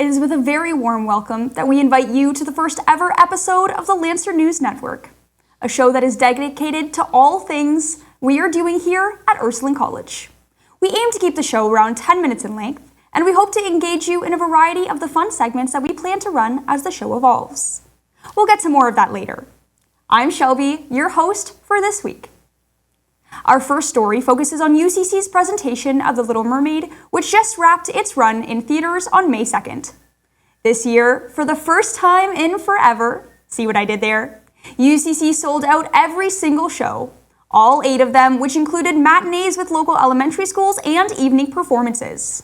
It is with a very warm welcome that we invite you to the first ever episode of the Lancer News Network, a show that is dedicated to all things we are doing here at Ursuline College. We aim to keep the show around 10 minutes in length, and we hope to engage you in a variety of the fun segments that we plan to run as the show evolves. We'll get to more of that later. I'm Shelby, your host for this week. Our first story focuses on UCC's presentation of The Little Mermaid, which just wrapped its run in theaters on May 2nd. This year, for the first time in forever, see what I did there? UCC sold out every single show, all 8 of them, which included matinees with local elementary schools and evening performances.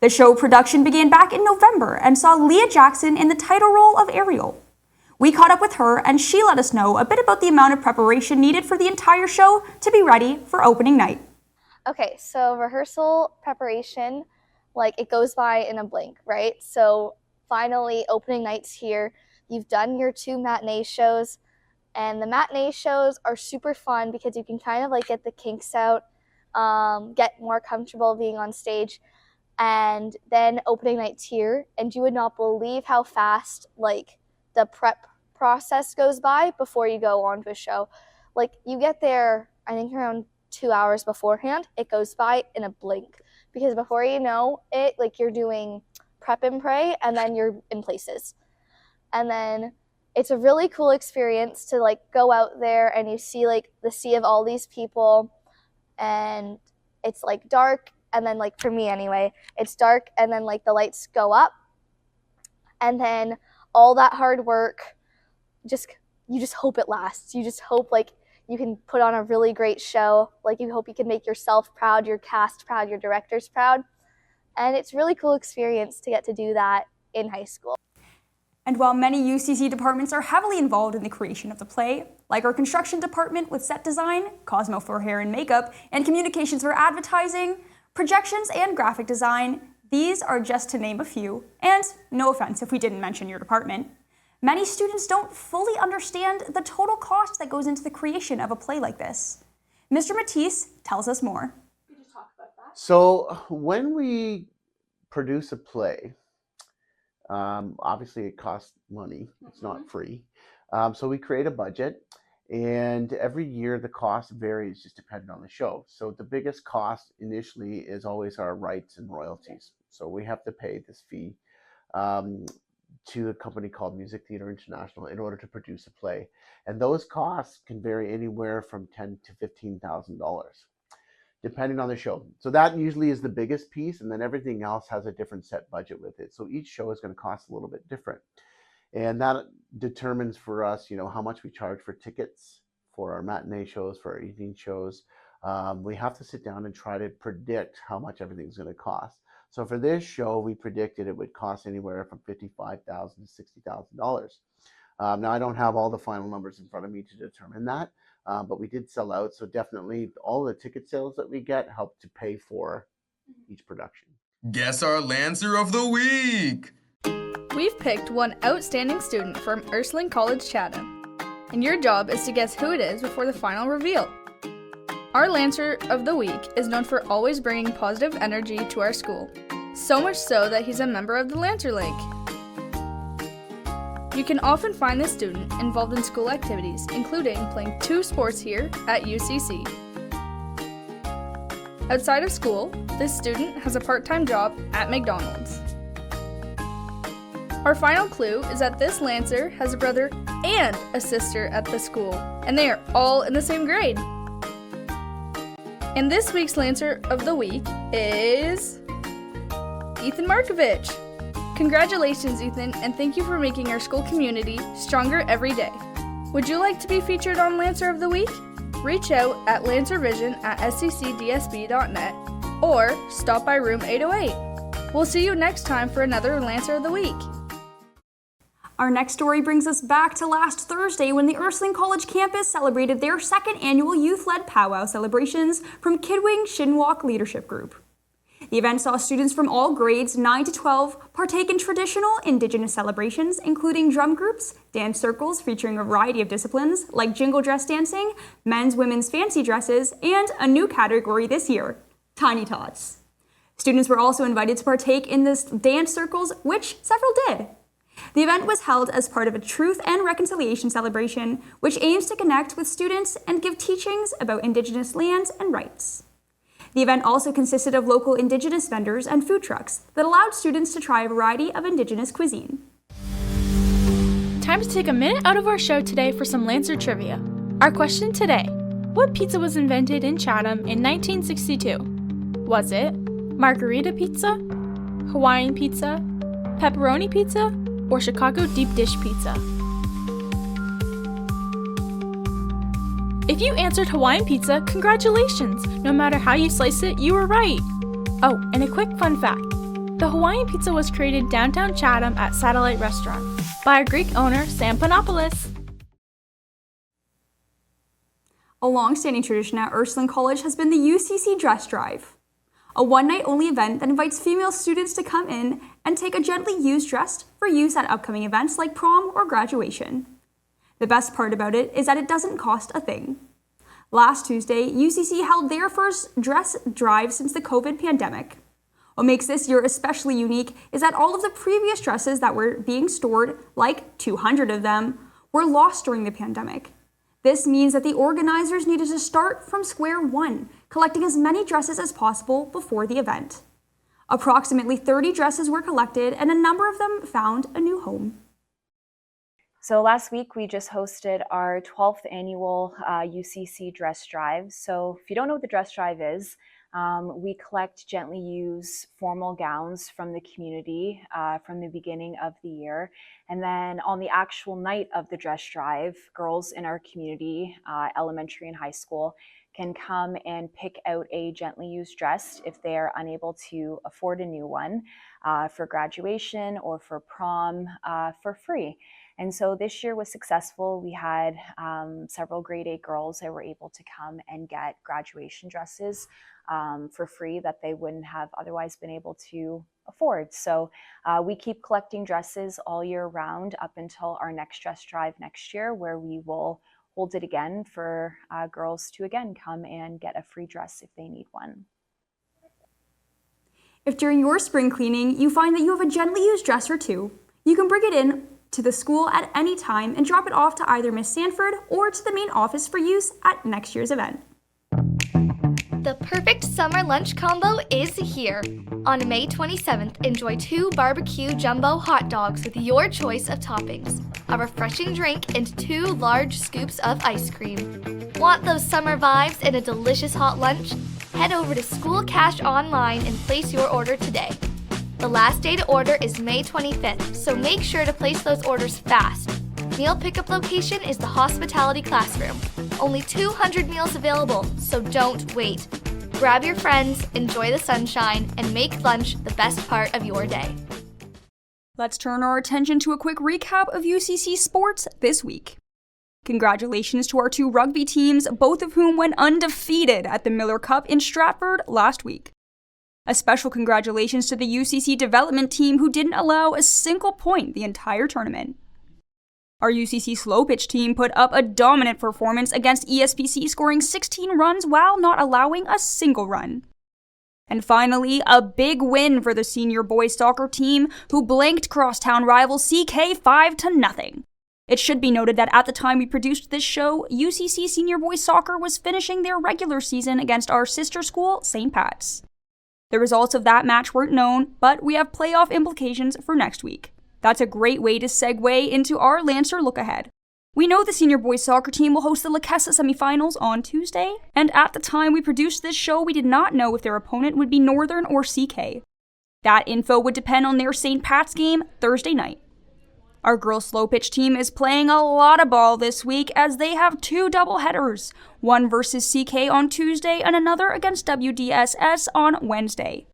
The show production began back in November and saw Leah Jackson in the title role of Ariel. We caught up with her, and she let us know a bit about the amount of preparation needed for the entire show to be ready for opening night. Okay, so rehearsal preparation, it goes by in a blink, right? So finally, opening night's here. You've done your 2 matinee shows, and the matinee shows are super fun because you can kind of get the kinks out, get more comfortable being on stage, and then opening night's here, and you would not believe how fast, the prep process goes by before you go on to a show. You get there, I think around 2 hours beforehand. It goes by in a blink because before you know it, you're doing prep and pray, and then you're in places. And then it's a really cool experience to go out there and you see the sea of all these people, and it's dark, and then for me anyway, it's dark, and then the lights go up, and then all that hard work, you just hope it lasts. You just hope you can put on a really great show. You hope you can make yourself proud, your cast proud, your directors proud. And it's a really cool experience to get to do that in high school. And while many UCC departments are heavily involved in the creation of the play, like our construction department with set design, Cosmo for hair and makeup, and communications for advertising, projections and graphic design, these are just to name a few, and no offense if we didn't mention your department. Many students don't fully understand the total cost that goes into the creation of a play like this. Mr. Matisse tells us more. Could you talk about that? So when we produce a play, obviously it costs money. It's not free. So we create a budget, and every year the cost varies just depending on the show. So the biggest cost initially is always our rights and royalties. So we have to pay this fee to a company called Music Theatre International in order to produce a play. And those costs can vary anywhere from $10,000 to $15,000, depending on the show. So that usually is the biggest piece, and then everything else has a different set budget with it. So each show is going to cost a little bit different. And that determines for us, how much we charge for tickets for our matinee shows, for our evening shows. We have to sit down and try to predict how much everything's going to cost. So for this show, we predicted it would cost anywhere from $55,000 to $60,000. Now, I don't have all the final numbers in front of me to determine that, but we did sell out. So definitely all the ticket sales that we get help to pay for each production. Guess our Lancer of the Week! We've picked one outstanding student from Ursuline College, Chatham, and your job is to guess who it is before the final reveal. Our Lancer of the Week is known for always bringing positive energy to our school, so much so that he's a member of the Lancer Link. You can often find this student involved in school activities, including playing 2 sports here at UCC. Outside of school, this student has a part-time job at McDonald's. Our final clue is that this Lancer has a brother and a sister at the school, and they are all in the same grade. And this week's Lancer of the Week is Ethan Marcovich. Congratulations, Ethan, and thank you for making our school community stronger every day. Would you like to be featured on Lancer of the Week? Reach out at lancervision@sccdsb.net or stop by room 808. We'll see you next time for another Lancer of the Week. Our next story brings us back to last Thursday when the Ursuline College campus celebrated their 2nd annual youth-led powwow celebrations from Kidwing Shinwalk Leadership Group. The event saw students from all grades 9 to 12 partake in traditional Indigenous celebrations, including drum groups, dance circles featuring a variety of disciplines like jingle dress dancing, men's, women's fancy dresses, and a new category this year, Tiny Tots. Students were also invited to partake in this dance circles, which several did. The event was held as part of a Truth and Reconciliation celebration, which aims to connect with students and give teachings about Indigenous lands and rights. The event also consisted of local Indigenous vendors and food trucks that allowed students to try a variety of Indigenous cuisine. Time to take a minute out of our show today for some Lancer trivia. Our question today: what pizza was invented in Chatham in 1962? Was it margarita pizza, Hawaiian pizza, pepperoni pizza, or Chicago deep dish pizza? If you answered Hawaiian pizza, congratulations! No matter how you slice it, you were right! Oh, and a quick fun fact. The Hawaiian pizza was created downtown Chatham at Satellite Restaurant by a Greek owner, Sam Panopoulos. A long-standing tradition at Ursuline College has been the UCC Dress Drive, a one-night-only event that invites female students to come in and take a gently used dress for use at upcoming events like prom or graduation. The best part about it is that it doesn't cost a thing. Last Tuesday, UCC held their first dress drive since the COVID pandemic. What makes this year especially unique is that all of the previous dresses that were being stored, like 200 of them, were lost during the pandemic. This means that the organizers needed to start from square one, collecting as many dresses as possible before the event. Approximately 30 dresses were collected, and a number of them found a new home. So last week we just hosted our 12th annual UCC Dress Drive. So if you don't know what the Dress Drive is, we collect gently used formal gowns from the community from the beginning of the year. And then on the actual night of the Dress Drive, girls in our community, elementary and high school, can come and pick out a gently used dress if they are unable to afford a new one for graduation or for prom for free. And so this year was successful. We had several grade 8 girls that were able to come and get graduation dresses for free that they wouldn't have otherwise been able to afford. So we keep collecting dresses all year round up until our next dress drive next year, where we will hold it again for girls to again come and get a free dress if they need one. If during your spring cleaning you find that you have a gently used dress or two, you can bring it in to the school at any time and drop it off to either Miss Sanford or to the main office for use at next year's event. The perfect summer lunch combo is here. On May 27th, enjoy 2 barbecue jumbo hot dogs with your choice of toppings, a refreshing drink, and 2 large scoops of ice cream. Want those summer vibes and a delicious hot lunch? Head over to School Cash Online and place your order today. The last day to order is May 25th, so make sure to place those orders fast. Meal pickup location is the Hospitality Classroom. Only 200 meals available, so don't wait. Grab your friends, enjoy the sunshine, and make lunch the best part of your day. Let's turn our attention to a quick recap of UCC sports this week. Congratulations to our 2 rugby teams, both of whom went undefeated at the Miller Cup in Stratford last week. A special congratulations to the UCC development team, who didn't allow a single point the entire tournament. Our UCC slow pitch team put up a dominant performance against ESPC, scoring 16 runs while not allowing a single run. And finally, a big win for the senior boys soccer team, who blanked crosstown rival CK 5-0. It should be noted that at the time we produced this show, UCC senior boys soccer was finishing their regular season against our sister school, St. Pat's. The results of that match weren't known, but we have playoff implications for next week. That's a great way to segue into our Lancer look ahead. We know the senior boys soccer team will host the Lakessa semifinals on Tuesday, and at the time we produced this show, we did not know if their opponent would be Northern or CK. That info would depend on their St. Pat's game Thursday night. Our girls slow pitch team is playing a lot of ball this week, as they have 2 doubleheaders, one versus CK on Tuesday and another against WDSS on Wednesday.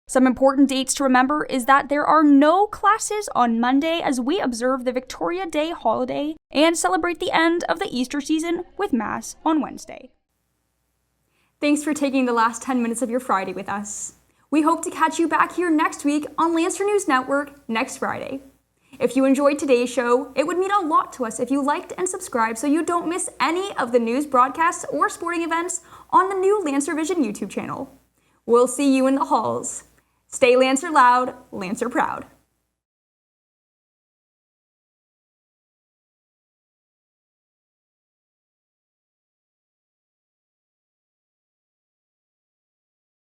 Some important dates to remember is that there are no classes on Monday, as we observe the Victoria Day holiday and celebrate the end of the Easter season with Mass on Wednesday. Thanks for taking the last 10 minutes of your Friday with us. We hope to catch you back here next week on Lancer News Network next Friday. If you enjoyed today's show, it would mean a lot to us if you liked and subscribed so you don't miss any of the news broadcasts or sporting events on the new Lancer Vision YouTube channel. We'll see you in the halls. Stay Lancer loud, Lancer proud.